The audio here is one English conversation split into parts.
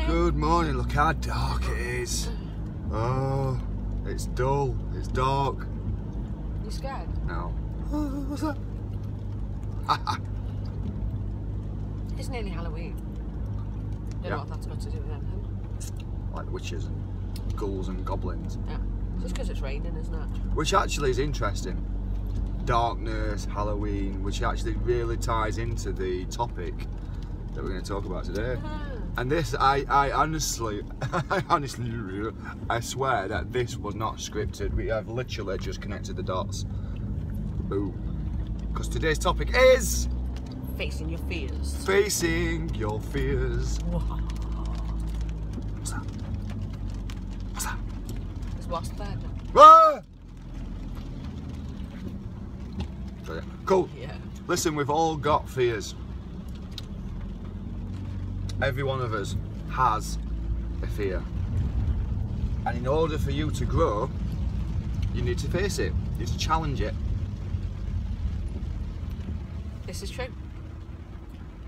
Good morning. Look how dark it is. Oh, it's dull. It's dark. You scared? No. What's that? It's nearly Halloween. Don't know what that's got to do with anything. Like witches and ghouls and goblins. Yeah. Just because it's raining, isn't it? Which actually is interesting. Darkness, Halloween, which actually really ties into the topic that we're going to talk about today. And this, I honestly, I swear that this was not scripted. We have literally just connected the dots. Boom. Because today's topic is... Facing your fears. Facing your fears. Whoa. What's that? What's that? There's wasp there now. Ah! So, yeah. Cool. Yeah. Listen, we've all got fears. Every one of us has a fear. And in order for you to grow, you need to face it. You need to challenge it. This is true.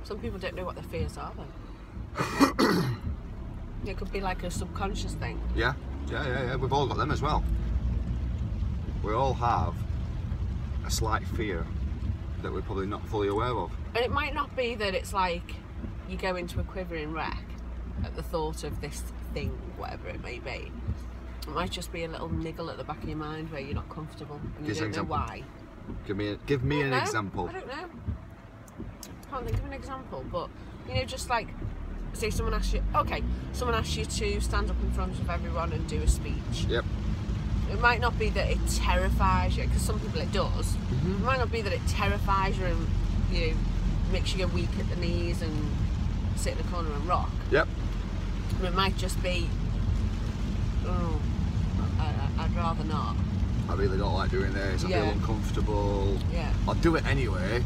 Some people don't know what their fears are, though. It could be like a subconscious thing. Yeah. We've all got them as well. We all have a slight fear that we're probably not fully aware of. And it might not be that it's like you go into a quivering wreck at the thought of this thing, whatever it may be. It might just be a little niggle at the back of your mind where you're not comfortable and you don't know why. Give me an example. I don't know. I can't think of an example, but you know, just like say someone asks you to stand up in front of everyone and do a speech. Yep. It might not be that it terrifies you, because some people it does. Mm-hmm. It might not be that it terrifies you and you know, makes you go weak at the knees and sit in a corner and rock. Yep. But it might just be, oh, I'd rather not. I really don't like doing this. I feel uncomfortable. Yeah. I'll do it anyway.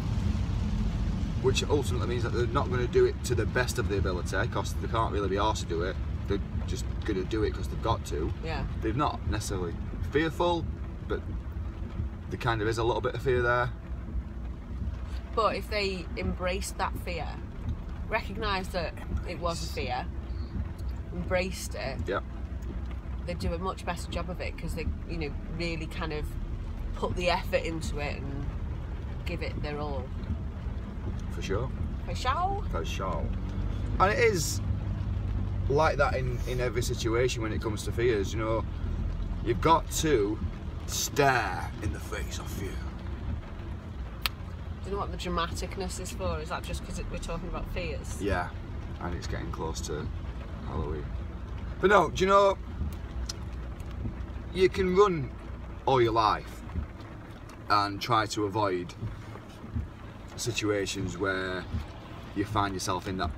Which ultimately means that they're not going to do it to the best of their ability, because they can't really be asked to do it. They're just going to do it because they've got to. Yeah. They're not necessarily fearful, but there kind of is a little bit of fear there. But if they embraced that fear, recognised that it was a fear, embraced it, they'd do a much better job of it, because they, you know, really kind of put the effort into it and give it their all. For sure. For sure. For sure. And it is like that in every situation when it comes to fears. You know, you've got to stare in the face of fear. Do you know what the dramaticness is for? Is that just because we're talking about fears? Yeah, and it's getting close to Halloween. But no, do you know, you can run all your life and try to avoid situations where you find yourself in that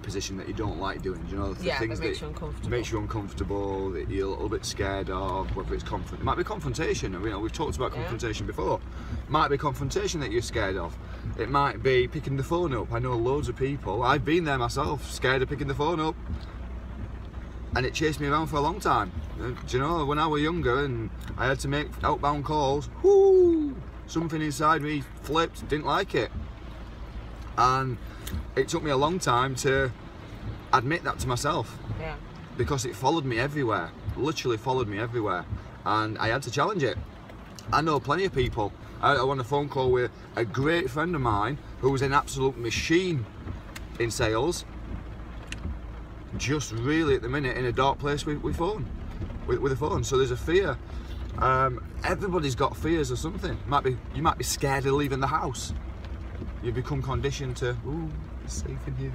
position that you don't like doing. Do you know, the things that makes you uncomfortable, that you're a little bit scared of, whether it's it might be confrontation. You know, we've talked about confrontation before. It might be confrontation that you're scared of. It might be picking the phone up. I know loads of people, I've been there myself, scared of picking the phone up, and it chased me around for a long time. Do you know, when I was younger and I had to make outbound calls, something inside me flipped, didn't like it. And it took me a long time to admit that to myself. Yeah. Because it followed me everywhere, literally followed me everywhere. And I had to challenge it. I know plenty of people. I was on a phone call with a great friend of mine who was an absolute machine in sales. Just really at the minute in a dark place with a phone. So there's a fear. Everybody's got fears or something. You might be scared of leaving the house. You become conditioned to, it's safe in here.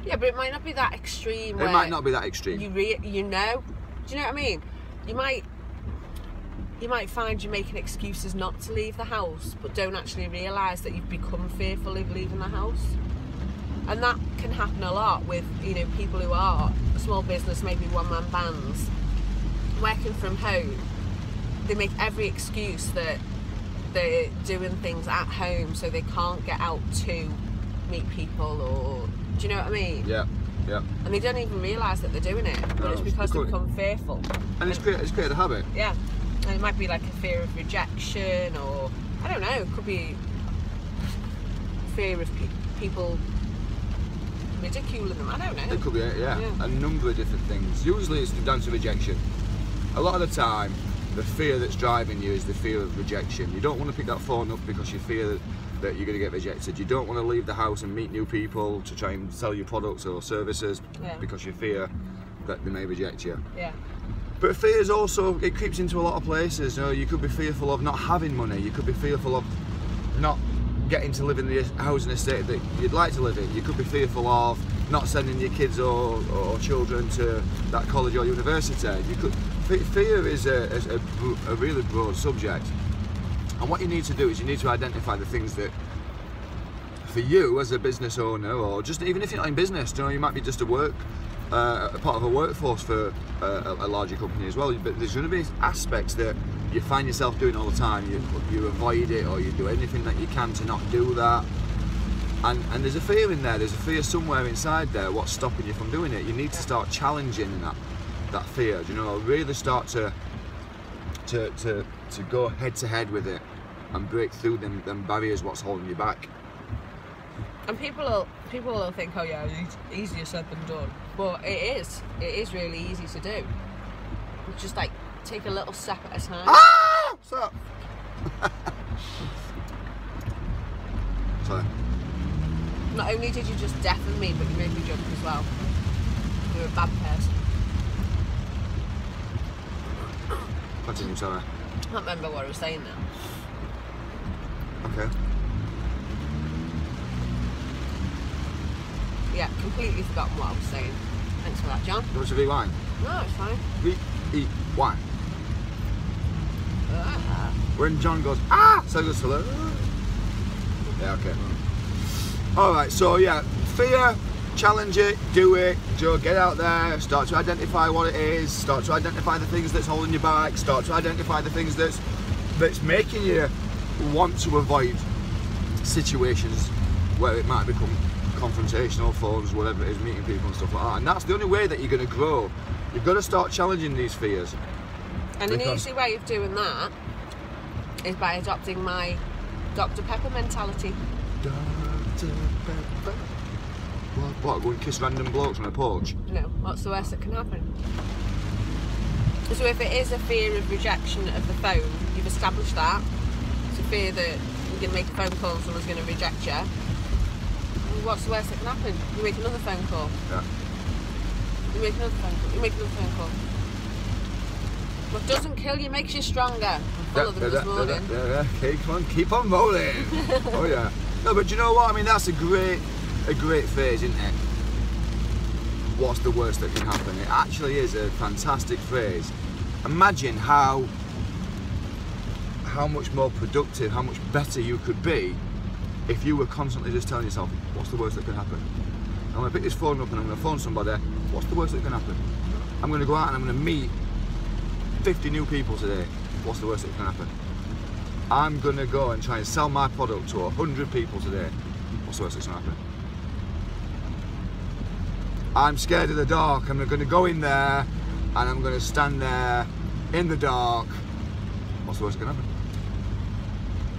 Yeah, but it might not be that extreme. It might not be that extreme. You know, do you know what I mean? You might find you're making excuses not to leave the house, but don't actually realise that you've become fearful of leaving the house. And that can happen a lot with, you know, people who are a small business, maybe one-man bands, working from home. They make every excuse that they're doing things at home so they can't get out to meet people, or do you know what I mean? Yeah. And they don't even realise that they're doing it, but it's because they become fearful. And it's created a habit. Yeah. And it might be like a fear of rejection, or I don't know, it could be fear of people ridiculing them. I don't know. It could be, yeah, a number of different things. Usually it's down to rejection. A lot of the time, the fear that's driving you is the fear of rejection. You don't want to pick that phone up because you fear that you're going to get rejected. You don't want to leave the house and meet new people to try and sell your products or services because you fear that they may reject you. Yeah. But fear is also, it creeps into a lot of places. You know, you could be fearful of not having money. You could be fearful of not getting to live in the housing estate that you'd like to live in. You could be fearful of not sending your kids or children to that college or university. Fear is a really broad subject. And what you need to do is you need to identify the things that, for you as a business owner, or just even if you're not in business, you know, you might be just a part of a workforce for a larger company as well. But there's going to be aspects that you find yourself doing all the time. You avoid it, or you do anything that you can to not do that. And there's a fear in there. There's a fear somewhere inside there. What's stopping you from doing it? You need to start challenging that fear. You know, really start to go head to head with it and break through them barriers. What's holding you back? And people will think, oh yeah, it's easier said than done. But it is really easy to do. Just like take a little step at a time. Ah! Stop. Sorry. Not only did you just deafen me, but you made me jump as well. You're a bad person. Continue, sorry. I can't remember what I was saying now. Okay. Yeah, completely forgotten what I was saying. Thanks for that, John. You want to rewind? No, it's fine. Rewind. When John goes, ah! So he goes, hello. Yeah, okay. Alright, so yeah, fear, challenge it, do it, Joe, get out there, start to identify what it is, start to identify the things that's holding you back, start to identify the things that's making you want to avoid situations where it might become confrontational, phones, whatever it is, meeting people and stuff like that. And that's the only way that you're going to grow. You've got to start challenging these fears. And an easy way of doing that is by adopting my Dr. Pepper mentality. Dr. Pepper. What, go and kiss random blokes on a porch? No, what's the worst that can happen? So if it is a fear of rejection of the phone, you've established that. It's a fear that you're going to make a phone call and someone's going to reject you. What's the worst that can happen? You make another phone call. Yeah. You make another phone call. You make another phone call. What doesn't kill you makes you stronger. I'm full of them this morning. Okay, come on, keep on rolling. Oh yeah. No, but you know what? I mean, that's a great phrase, isn't it? What's the worst that can happen? It actually is a fantastic phrase. Imagine how much more productive, how much better you could be if you were constantly just telling yourself, what's the worst that can happen? I'm going to pick this phone up and I'm going to phone somebody, what's the worst that can happen? I'm going to go out and I'm going to meet 50 new people today, what's the worst that can happen? I'm going to go and try and sell my product to 100 people today, what's the worst that can happen? I'm scared of the dark, I'm going to go in there and I'm going to stand there in the dark, what's the worst that can happen?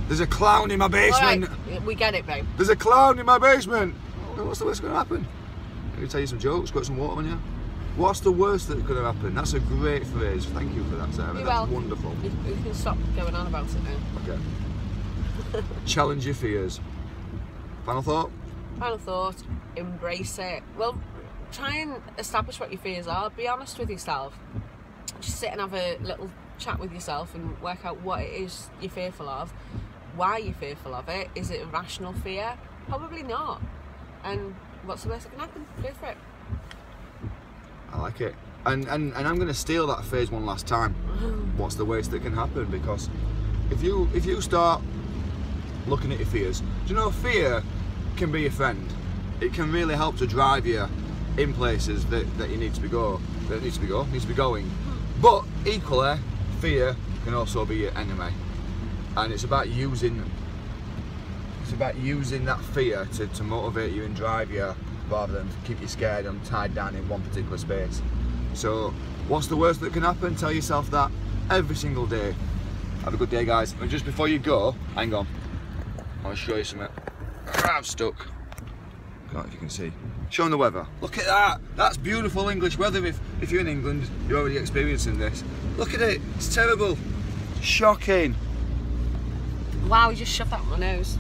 There's a clown in my basement. Right, we get it, babe. There's a clown in my basement. What's the worst going to happen? Let me tell you some jokes, got some water on you. What's the worst that's going to happen? That's a great phrase. Thank you for that, Sarah. That's welcome. Wonderful. You can stop going on about it now. Okay. Challenge your fears. Final thought? Final thought, embrace it. Well, try and establish what your fears are. Be honest with yourself. Just sit and have a little chat with yourself and work out what it is you're fearful of. Why you're fearful of it. Is it a rational fear? Probably not. And what's the worst that can happen? Go for it. I like it. And I'm going to steal that phrase one last time. What's the worst that can happen? Because if you start looking at your fears, do you know fear can be a friend. It can really help to drive you in places that you need to be going. But equally, fear can also be your enemy. And it's about using that fear to motivate you and drive you rather than keep you scared and tied down in one particular space. So what's the worst that can happen? Tell yourself that every single day. Have a good day, guys. And just before you go, hang on, I want to show you something. I'm stuck. I don't know if you can see. Show them the weather. Look at that. That's beautiful English weather. If you're in England, you're already experiencing this. Look at it. It's terrible. Shocking. Wow, you just shoved that in my nose.